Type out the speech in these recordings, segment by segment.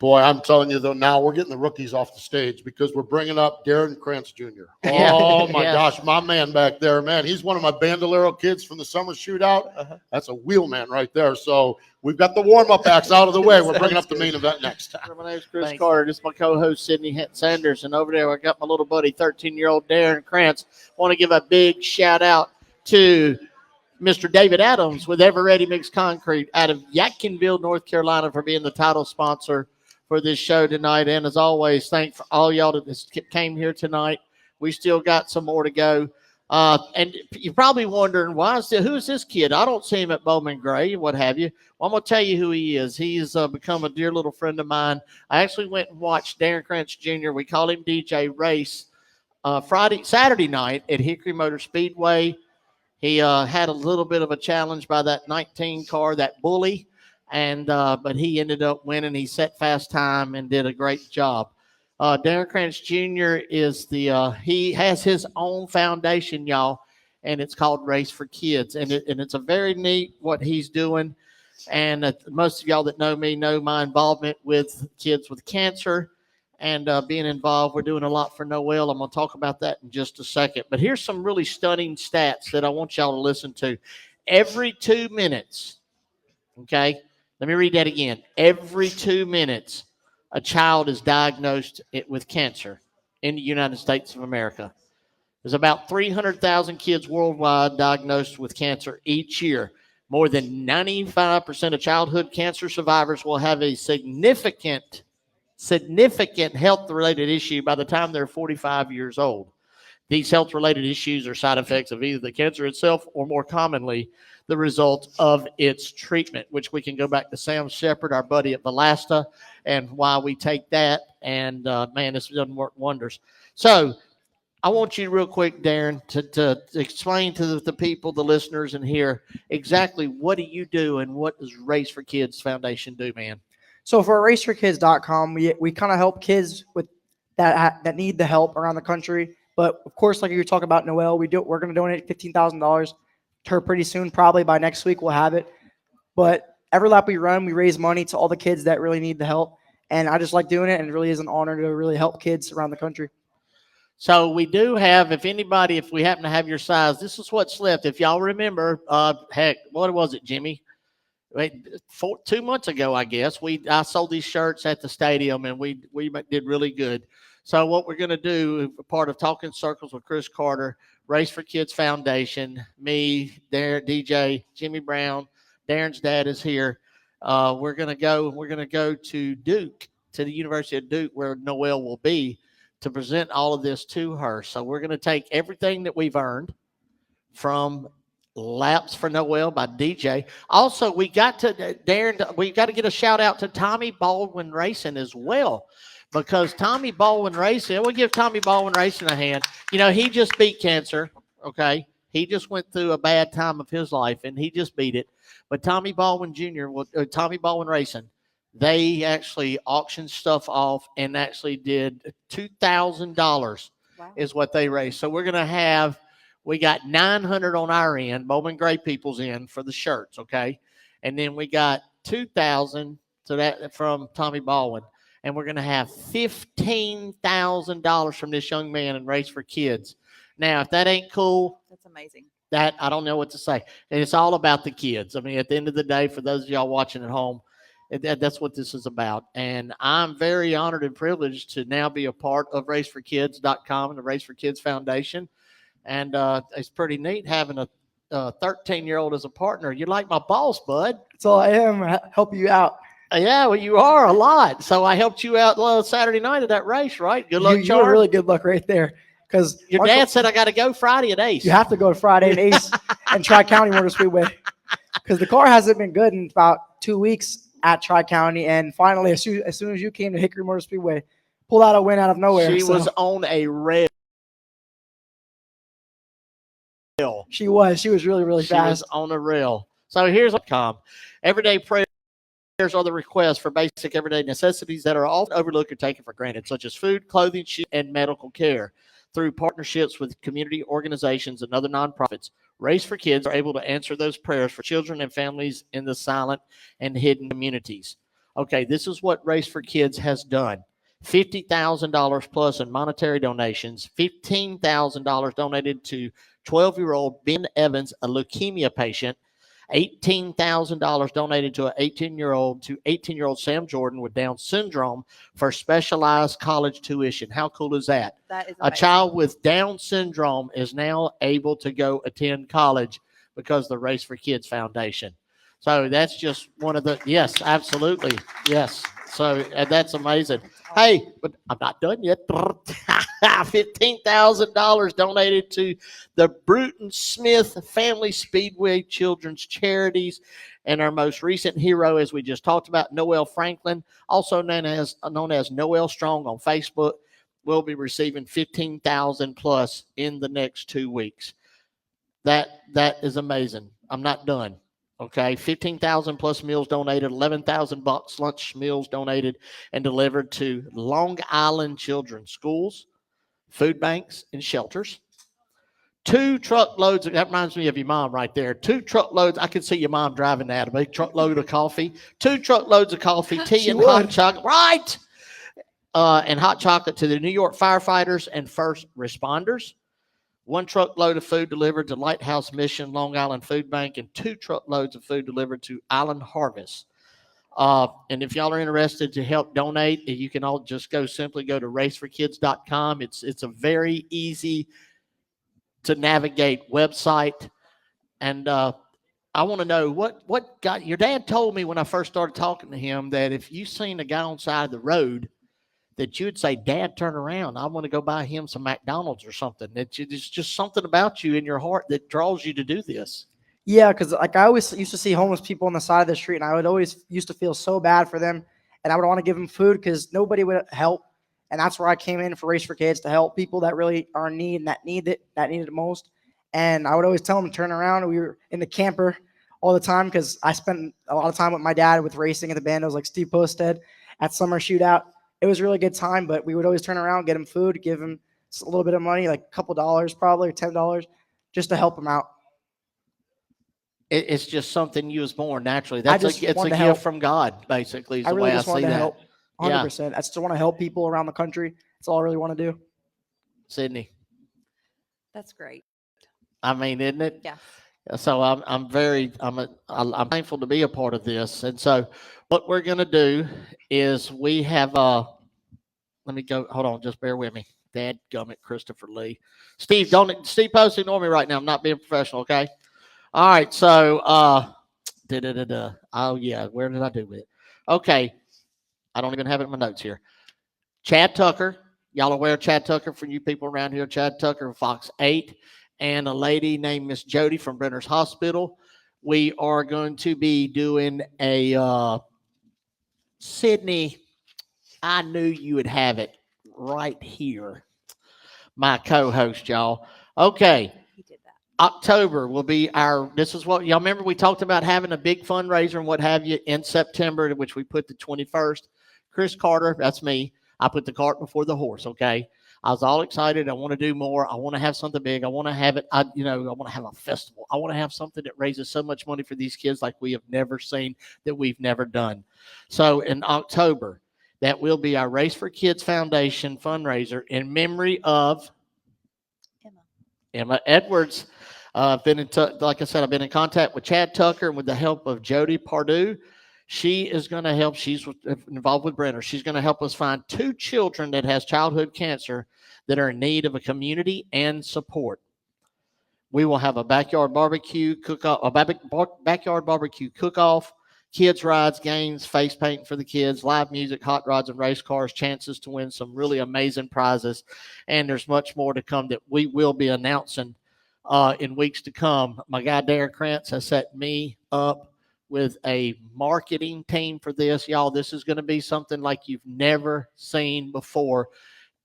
Boy, I'm telling you, though, now we're getting the rookies off the stage because we're bringing up Darren Krantz Jr. Oh, my gosh, my man back there, man. He's one of my Bandolero kids from the summer shootout. That's a wheelman right there. So we've got the warm-up acts out of the way. We're bringing up the main event next. My name's Chris Carter. This is my co-host, Sydney Sanders. And over there, I got my little buddy, 13-year-old Darren Krantz. Want to give a big shout-out to Mr. David Adams with Ever Ready Mixed Concrete out of Yadkinville, North Carolina, for being the title sponsor for this show tonight. And as always, thank for all y'all that came here tonight. We still got some more to go. And you're probably wondering, who is this kid? I don't see him at Bowman Gray, what have you. Well, I'm going to tell you who he is. He's become a dear little friend of mine. I actually went and watched Darren Krantz Jr. We call him DJ race Saturday night at Hickory Motor Speedway. He had a little bit of a challenge by that 19 car, that bully. And but he ended up winning. He set fast time and did a great job. Darren Krantz Jr. is he has his own foundation, y'all, and it's called Race for Kids. And it's a very neat what he's doing. And most of y'all that know me know my involvement with kids with cancer and being involved. We're doing a lot for Noel. I'm going to talk about that in just a second. But here's some really stunning stats that I want y'all to listen to. Every 2 minutes, okay? Let me read that again. Every 2 minutes, a child is diagnosed with cancer in the United States of America. There's about 300,000 kids worldwide diagnosed with cancer each year. More than 95% of childhood cancer survivors will have a significant health-related issue by the time they're 45 years old. These health-related issues are side effects of either the cancer itself or, more commonly, the result of its treatment, which we can go back to Sam Shepard, our buddy at Velasta, and why we take that. And, man, this doesn't work wonders. So I want you real quick, Darren, to explain to the people, the listeners in here, exactly what do you do and what does Race for Kids Foundation do, man? So for raceforkids.com, we kind of help kids with that need the help around the country. But, of course, like you were talking about, Noel, we're going to donate $15,000 to her pretty soon. Probably by next week we'll have it. But every lap we run, we raise money to all the kids that really need the help. And I just like doing it, and it really is an honor to really help kids around the country. So we do have, if we happen to have your size, this is what's left. If y'all remember, what was it, Jimmy? 2 months ago, I guess, I sold these shirts at the stadium, and we did really good. So what we're going to do, part of Talking Circles with Chris Carter, Race for Kids Foundation, me, Darren, DJ, Jimmy Brown, Darren's dad is here. We're going to go to Duke, to the University of Duke, where Noel will be, to present all of this to her. So we're going to take everything that we've earned from Laps for Noel by DJ. Also, we got to get a shout out to Tommy Baldwin Racing as well. Because Tommy Baldwin Racing, we'll give Tommy Baldwin Racing a hand. You know, he just beat cancer, okay? He just went through a bad time of his life, and he just beat it. But Tommy Baldwin Jr., Tommy Baldwin Racing, they actually auctioned stuff off and actually did $2,000 is what they raised. So we got 900 on our end, Bowman Gray people's end for the shirts, okay? And then we got 2,000 from Tommy Baldwin. And we're going to have $15,000 from this young man in Race for Kids. Now, if that ain't cool, that's amazing. That I don't know what to say. And it's all about the kids. I mean, at the end of the day, for those of y'all watching at home, that's what this is about. And I'm very honored and privileged to now be a part of raceforkids.com and the Race for Kids Foundation. And it's pretty neat having a 13-year-old as a partner. You're like my boss, bud. That's all I am. I help you out. Yeah, well, you are a lot. So I helped you out Saturday night at that race, right? Good luck, you were really good luck right there. Because your dad said I got to go Friday at Ace. You have to go Friday at Ace and Tri-County Motor Speedway. Because the car hasn't been good in about 2 weeks at Tri-County. And finally, as soon as you came to Hickory Motor Speedway, pulled out a win out of nowhere. She was on a rail. She was really, really fast. She was on a rail. So here's what everyday prayers are the requests for basic everyday necessities that are often overlooked or taken for granted, such as food, clothing, shoes, and medical care. Through partnerships with community organizations and other nonprofits, Race for Kids are able to answer those prayers for children and families in the silent and hidden communities. Okay, this is what Race for Kids has done. $50,000 plus in monetary donations, $15,000 donated to 12-year-old Ben Evans, a leukemia patient, $18,000 donated to 18-year-old Sam Jordan with Down syndrome for specialized college tuition. How cool is that? That is A amazing. child with Down syndrome is now able to go attend college because of the Race for Kids Foundation. So that's just one of the, yes, absolutely. Yes. So that's amazing. Hey, but I'm not done yet. $15,000 donated to the Bruton Smith Family Speedway Children's Charities. And our most recent hero, as we just talked about, Noel Franklin, also known as Noel Strong on Facebook, will be receiving $15,000 plus in the next 2 weeks. That is amazing. I'm not done. Okay, 15,000 plus meals donated, 11,000 box lunch meals donated and delivered to Long Island children's schools, food banks, and shelters. 2 truckloads, that reminds me of your mom right there. 2 truckloads, I could see your mom driving that, a big truckload of coffee. 2 truckloads of coffee, tea, and hot chocolate, right? And hot chocolate to the New York firefighters and first responders. 1 truckload of food delivered to Lighthouse Mission, Long Island Food Bank, and 2 truckloads of food delivered to Island Harvest. And if y'all are interested to help donate, you can all just simply go to raceforkids.com. It's a very easy to navigate website. And I want to know what got your dad told me when I first started talking to him that if you seen a guy on the side of the road, that you would say, Dad, turn around. I want to go buy him some McDonald's or something. It's just something about you in your heart that draws you to do this. Yeah, because like I always used to see homeless people on the side of the street, and I would always used to feel so bad for them, and I would want to give them food because nobody would help, and that's where I came in for Race for Kids to help people that really are in need and that need it most. And I would always tell them to turn around. We were in the camper all the time because I spent a lot of time with my dad with racing at the bandos like Steve Posted at summer shootout. It was a really good time, but we would always turn around, get him food, give him a little bit of money, like a couple dollars probably, or $10, just to help him out. It's just something you was born naturally. It's a gift from God, basically, is the way I see that. Help, 100%. I just want to help people around the country. That's all I really want to do. Sydney. That's great. I mean, isn't it? Yeah. So I'm thankful to be a part of this. And so what we're going to do is we have let me go. Hold on. Just bear with me. Dadgummit, Christopher Lee. Steve Post, ignore me right now. I'm not being professional. Okay. All right. So, oh yeah. Where did I do with it? Okay. I don't even have it in my notes here. Chad Tucker. Y'all aware of Chad Tucker for you people around here? Chad Tucker, Fox 8. And a lady named Miss Jody from Brenner's Hospital. We are going to be doing a Sydney. I knew you would have it right here. My co-host, y'all. Okay. He did that. October will be this is what y'all remember we talked about having a big fundraiser and what have you in September, which we put the 21st. Chris Carter, that's me. I put the cart before the horse, okay? I was all excited. I want to do more. I want to have something big. I want to have it. I want to have a festival. I want to have something that raises so much money for these kids like we have never seen, that we've never done. So in October, that will be our Race for Kids Foundation fundraiser in memory of Emma Edwards. Like I said, I've been in contact with Chad Tucker, and with the help of Jody Pardue, she is going to help. She's involved with Brenner. She's going to help us find 2 children that has childhood cancer that are in need of a community and support. We will have a backyard barbecue cook-off, kids rides, games, face painting for the kids, live music, hot rods and race cars, chances to win some really amazing prizes. And there's much more to come that we will be announcing in weeks to come. My guy Darren Krantz has set me up with a marketing team for this. Y'all, this is going to be something like you've never seen before.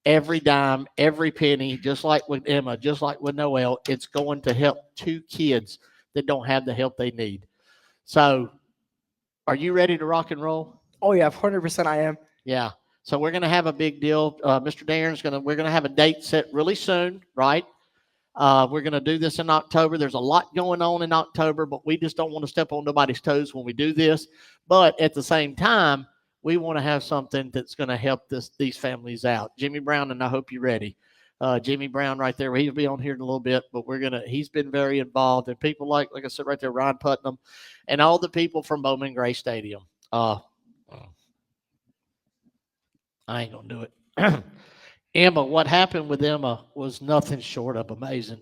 Every dime, every penny, just like with Emma, just like with Noel, it's going to help 2 kids that don't have the help they need. So are you ready to rock and roll? Oh, yeah, 100% I am. Yeah. So we're going to have a big deal. Mr. Darren's we're going to have a date set really soon, right? We're going to do this in October. There's a lot going on in October, but we just don't want to step on nobody's toes when we do this. But at the same time, we want to have something that's going to help these families out. Jimmy Brown, and I hope you're ready. Jimmy Brown right there. He'll be on here in a little bit, but he's been very involved. And people like I said right there, Ron Putnam, and all the people from Bowman Gray Stadium. I ain't going to do it. Emma, what happened with Emma was nothing short of amazing.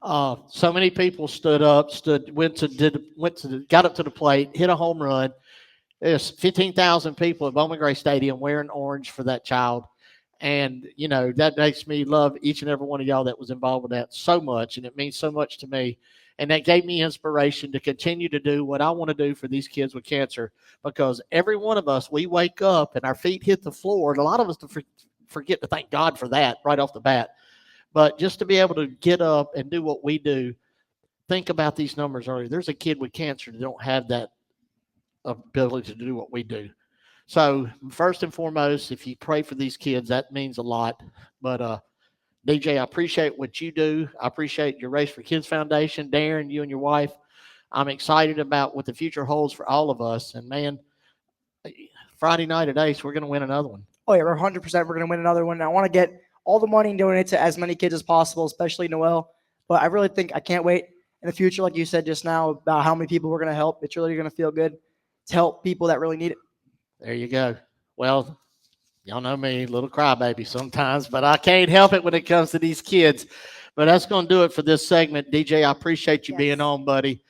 So many people stood up, got up to the plate, hit a home run. There's 15,000 people at Bowman Gray Stadium wearing orange for that child. And, that makes me love each and every one of y'all that was involved with that so much. And it means so much to me. And that gave me inspiration to continue to do what I want to do for these kids with cancer. Because every one of us, we wake up and our feet hit the floor. And a lot of us forget to thank God for that right off the bat. But just to be able to get up and do what we do, think about these numbers earlier. There's a kid with cancer that don't have that ability to do what we do. So first and foremost, if you pray for these kids, that means a lot. But DJ, I appreciate what you do. I appreciate your Race for Kids Foundation. Darren, you and your wife. I'm excited about what the future holds for all of us. And man, Friday night at Ace, we're going to win another one. Oh yeah, we're 100%. We're going to win another one. And I want to get all the money and donate to as many kids as possible, especially Noel. But I really think I can't wait in the future, like you said just now, about how many people we're going to help. It's really going to feel good to help people that really need it. There you go. Well, y'all know me, little crybaby sometimes, but I can't help it when it comes to these kids. But that's going to do it for this segment. DJ, I appreciate you being on, buddy.